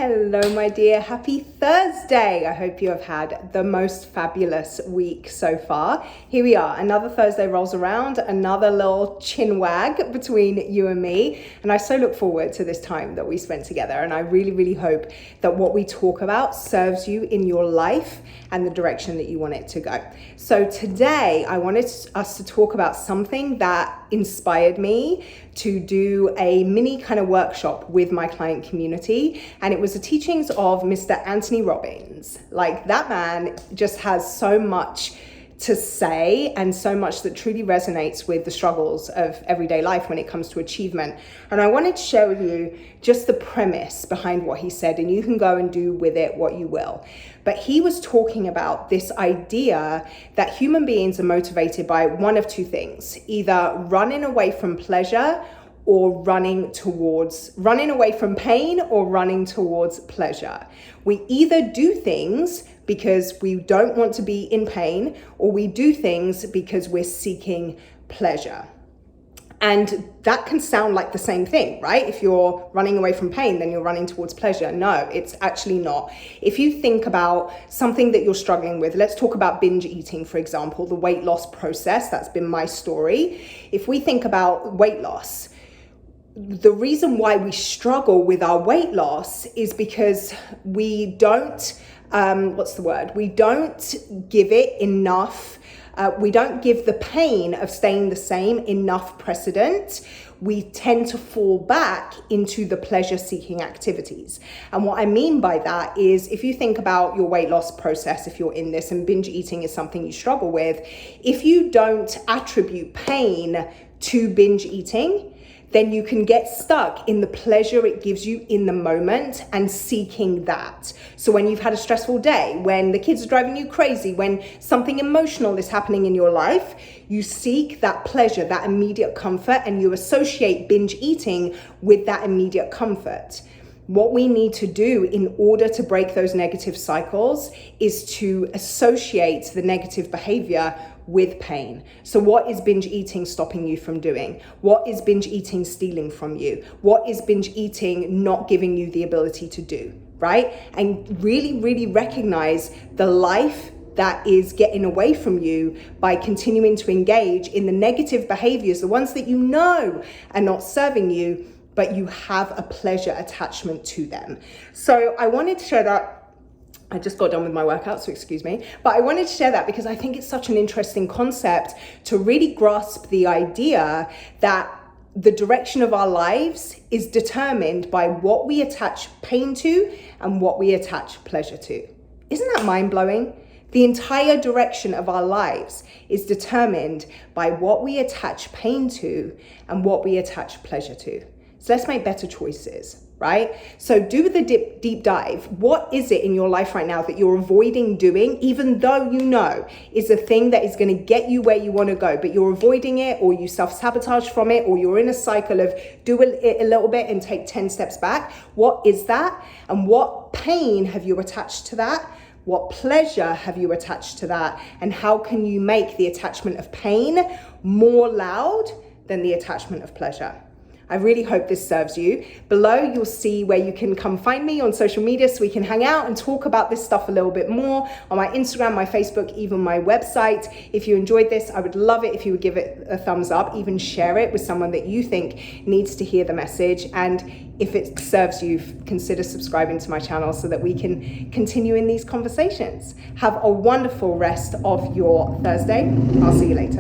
Hello, my dear. Happy Thursday. I hope you have had the most fabulous week so far. Here we are. Another Thursday rolls around, another little chin wag between you and me. And I so look forward to this time that we spent together. And I really, really hope that what we talk about serves you in your life and the direction that you want it to go. So today I wanted us to talk about something that inspired me to do a mini kind of workshop with my client community. And it was the teachings of Mr. Anthony Robbins. Like, that man just has so much to say and so much that truly resonates with the struggles of everyday life when it comes to achievement. And I wanted to share with you just the premise behind what he said, and you can go and do with it what you will. But he was talking about this idea that human beings are motivated by one of two things: either running away from pleasure or running away from pain or running towards pleasure. We either do things because we don't want to be in pain, or we do things because we're seeking pleasure. And that can sound like the same thing, right? If you're running away from pain, then you're running towards pleasure. No, it's actually not. If you think about something that you're struggling with, let's talk about binge eating, for example, the weight loss process. That's been my story. If we think about weight loss, the reason why we struggle with our weight loss is because we don't, we don't give it enough. We don't give the pain of staying the same enough precedent. We tend to fall back into the pleasure-seeking activities. And what I mean by that is, if you think about your weight loss process, if you're in this and binge eating is something you struggle with, if you don't attribute pain to binge eating, then you can get stuck in the pleasure it gives you in the moment and seeking that. So when you've had a stressful day, when the kids are driving you crazy, when something emotional is happening in your life, you seek that pleasure, that immediate comfort, and you associate binge eating with that immediate comfort. What we need to do in order to break those negative cycles is to associate the negative behavior with pain. So what is binge eating stopping you from doing? What is binge eating stealing from you? What is binge eating not giving you the ability to do, right? And really, really recognize the life that is getting away from you by continuing to engage in the negative behaviors, the ones that you know are not serving you, but you have a pleasure attachment to them. So I wanted to share that. I just got done with my workout, so excuse me. But I wanted to share that because I think it's such an interesting concept to really grasp the idea that the direction of our lives is determined by what we attach pain to and what we attach pleasure to. Isn't that mind-blowing? The entire direction of our lives is determined by what we attach pain to and what we attach pleasure to. So let's make better choices, right? So do the deep dive. What is it in your life right now that you're avoiding doing, even though you know is a thing that is going to get you where you want to go, but you're avoiding it, or you self-sabotage from it, or you're in a cycle of do it a little bit and take 10 steps back? What is that? And what pain have you attached to that? What pleasure have you attached to that? And how can you make the attachment of pain more loud than the attachment of pleasure? I really hope this serves you. Below, you'll see where you can come find me on social media so we can hang out and talk about this stuff a little bit more on my Instagram, my Facebook, even my website. If you enjoyed this, I would love it if you would give it a thumbs up, even share it with someone that you think needs to hear the message. And if it serves you, consider subscribing to my channel so that we can continue in these conversations. Have a wonderful rest of your Thursday. I'll see you later.